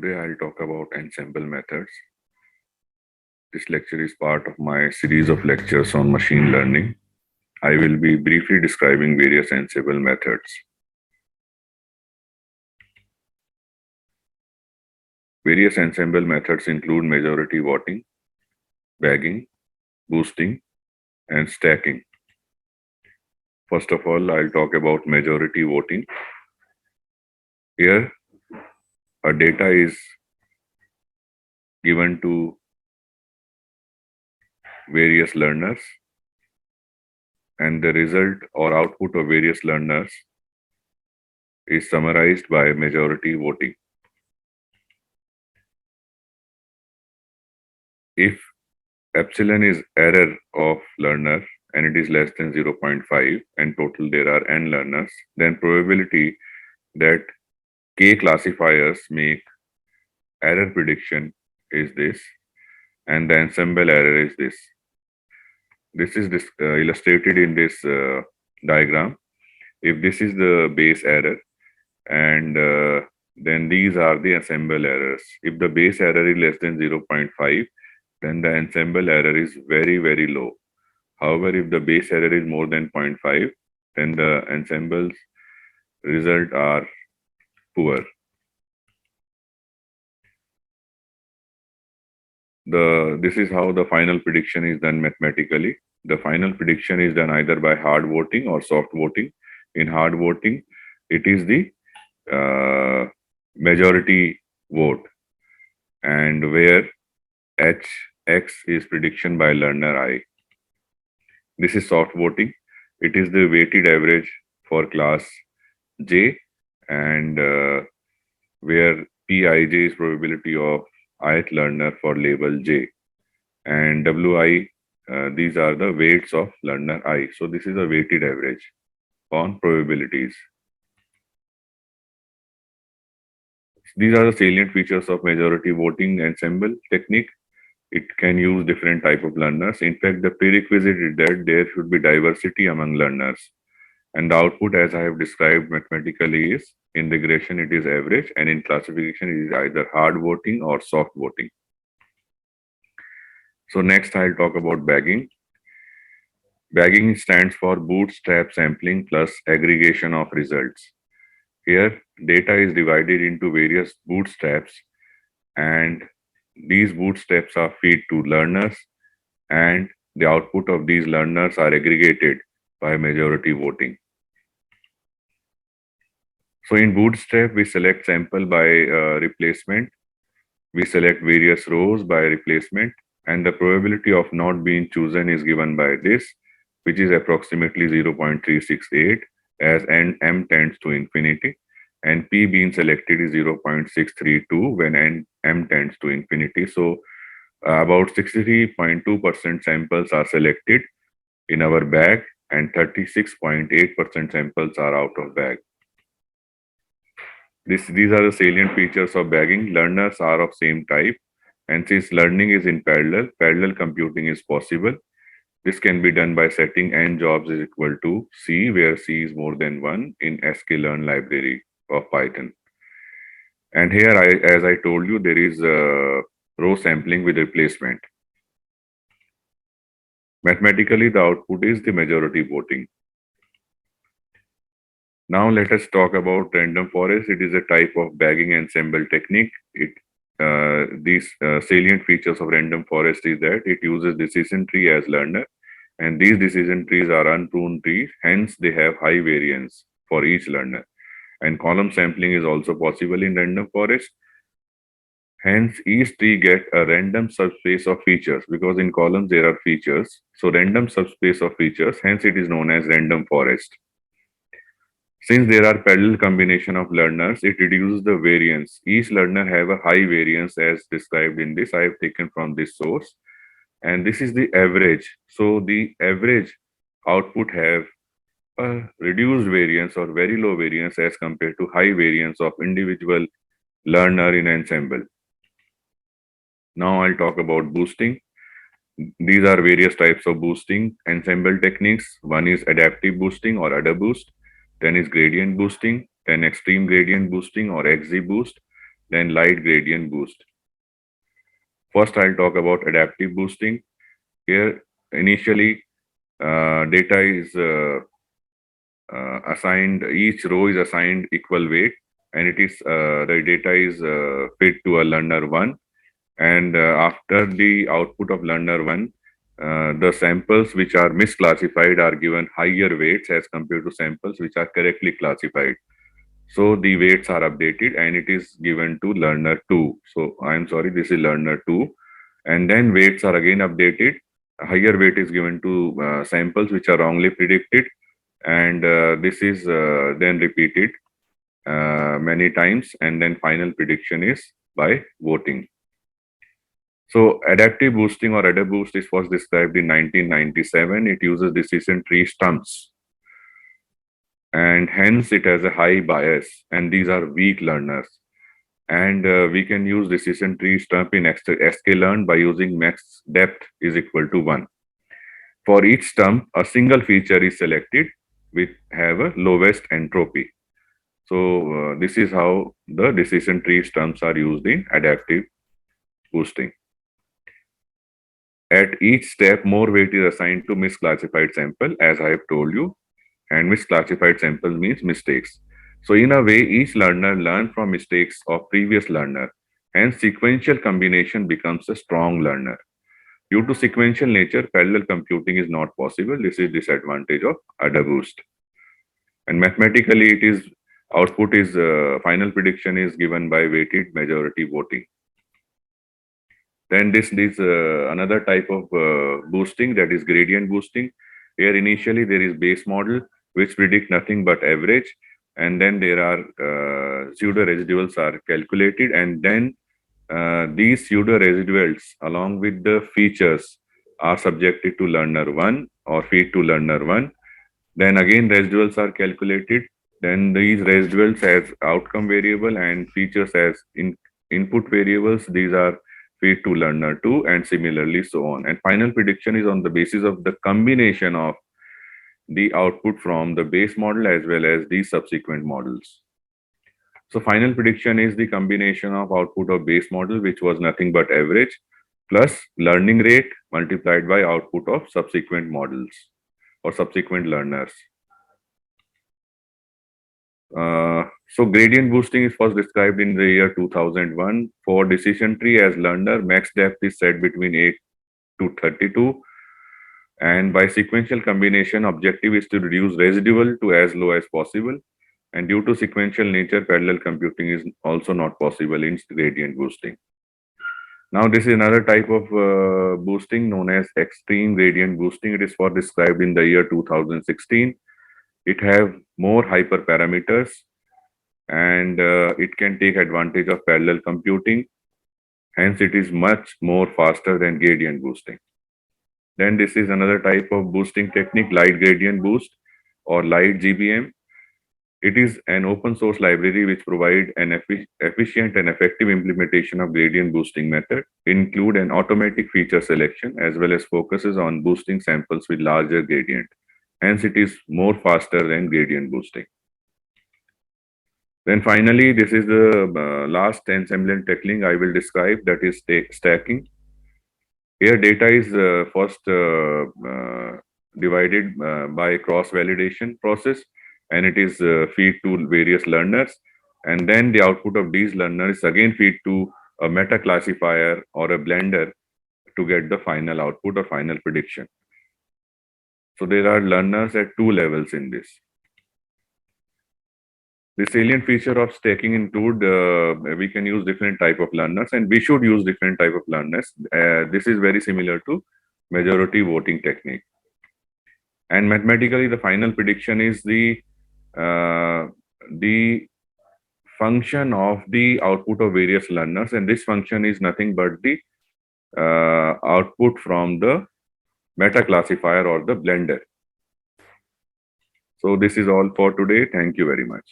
Today I'll talk about ensemble methods. This lecture is part of my series of lectures on machine learning. I will be briefly describing various ensemble methods. Various ensemble methods include majority voting, bagging, boosting, and stacking. First of all, I'll talk about majority voting. Here, a data is given to various learners, and the result or output of various learners is summarized by majority voting. If epsilon is error of learner and it is less than 0.5 and total there are n learners, then probability that k classifiers make error prediction is this, and the ensemble error is this. This is illustrated in this diagram. If this is the base error, and then these are the ensemble errors. If the base error is less than 0.5, then the ensemble error is very, very low. However, if the base error is more than 0.5, then the ensemble's result are poor. This is how the final prediction is done mathematically. The final prediction is done either by hard voting or soft voting. In hard voting, it is the majority vote, and where X is prediction by learner I. This is soft voting. It is the weighted average for class J, and where Pij is probability of ith learner for label J, and Wi, these are the weights of learner I. So this is a weighted average on probabilities. These are the salient features of majority voting ensemble technique. It can use different type of learners. In fact, the prerequisite is that there should be diversity among learners. And the output, as I have described mathematically, is in regression it is average, and in classification it is either hard voting or soft voting. So next I'll talk about bagging. Bagging stands for bootstrap sampling plus aggregation of results. Here, data is divided into various bootstraps, and these bootstraps are fed to learners, and the output of these learners are aggregated by majority voting. So in bootstrap, we select sample by replacement. We select various rows by replacement, and the probability of not being chosen is given by this, which is approximately 0.368 as m tends to infinity, and p being selected is 0.632 when m tends to infinity. So about 63.2% samples are selected in our bag, and 36.8% samples are out of bag. These are the salient features of bagging. Learners are of same type, and since learning is in parallel computing is possible. This can be done by setting n jobs is equal to c, where c is more than 1 in sklearn library of Python. And here, as I told you, there is row sampling with replacement. Mathematically, the output is the majority voting. Now let us talk about random forest. It is a type of bagging ensemble technique. These salient features of random forest is that it uses decision tree as learner, and these decision trees are unpruned trees, hence they have high variance for each learner. And column sampling is also possible in random forest. Hence, each tree get a random subspace of features, because in columns there are features. So random subspace of features, hence it is known as random forest. Since there are parallel combination of learners, it reduces the variance. Each learner have a high variance as described in this. I have taken from this source, and this is the average. So the average output have a reduced variance or very low variance as compared to high variance of individual learner in ensemble. Now I'll talk about boosting. These are various types of boosting ensemble techniques. One is adaptive boosting or Adaboost. Then is gradient boosting, then extreme gradient boosting or XZ boost, then light gradient boost. First, I'll talk about adaptive boosting. Here, initially, data is assigned, each row is assigned equal weight, and it is the data is fed to a learner 1. And after the output of learner 1, the samples which are misclassified are given higher weights as compared to samples which are correctly classified. So the weights are updated and it is given to learner 2. So I'm sorry, this is learner 2. And then weights are again updated. A higher weight is given to samples which are wrongly predicted. And this is then repeated many times. And then final prediction is by voting. So adaptive boosting or Adaboost is first described in 1997. It uses decision tree stumps, and hence it has a high bias, and these are weak learners. And we can use decision tree stump in sklearn by using max depth is equal to 1. For each stump, a single feature is selected which have a lowest entropy. So this is how the decision tree stumps are used in adaptive boosting. At each step, more weight is assigned to misclassified sample, as I have told you, and misclassified sample means mistakes. So in a way, each learner learns from mistakes of previous learner, and sequential combination becomes a strong learner. Due to sequential nature, parallel computing is not possible. This is disadvantage of Adaboost. And mathematically, it is output is final prediction is given by weighted majority voting. Then this is another type of boosting, that is gradient boosting. Here initially there is base model which predict nothing but average, and then there are pseudo residuals are calculated, and then these pseudo residuals along with the features are subjected to learner 1 or feed to learner 1. Then again residuals are calculated. Then these residuals as outcome variable and features as input variables. These are feed to learner 2, and similarly so on. And final prediction is on the basis of the combination of the output from the base model as well as the subsequent models. So final prediction is the combination of output of base model, which was nothing but average, plus learning rate multiplied by output of subsequent models or subsequent learners. So gradient boosting is first described in the year 2001. For decision tree as learner, max depth is set between 8 to 32. And by sequential combination, objective is to reduce residual to as low as possible. And due to sequential nature, parallel computing is also not possible in gradient boosting. Now, this is another type of boosting known as extreme gradient boosting. It is first described in the year 2016. It have more hyperparameters, and it can take advantage of parallel computing. Hence, it is much more faster than gradient boosting. Then this is another type of boosting technique, light gradient boost or LIGHTGBM. It is an open source library which provides an efficient and effective implementation of gradient boosting method, include an automatic feature selection as well as focuses on boosting samples with larger gradient. Hence, it is more faster than gradient boosting. Then finally, this is the last ensemble technique I will describe, that is stacking. Here data is first divided by cross-validation process, and it is feed to various learners. And then the output of these learners again feed to a meta classifier or a blender to get the final output or final prediction. So there are learners at 2 levels in this. The salient feature of stacking include we can use different type of learners, and we should use different type of learners. This is very similar to majority voting technique. And mathematically, the final prediction is the function of the output of various learners, and this function is nothing but the output from the meta classifier or the blender. So this is all for today. Thank you very much.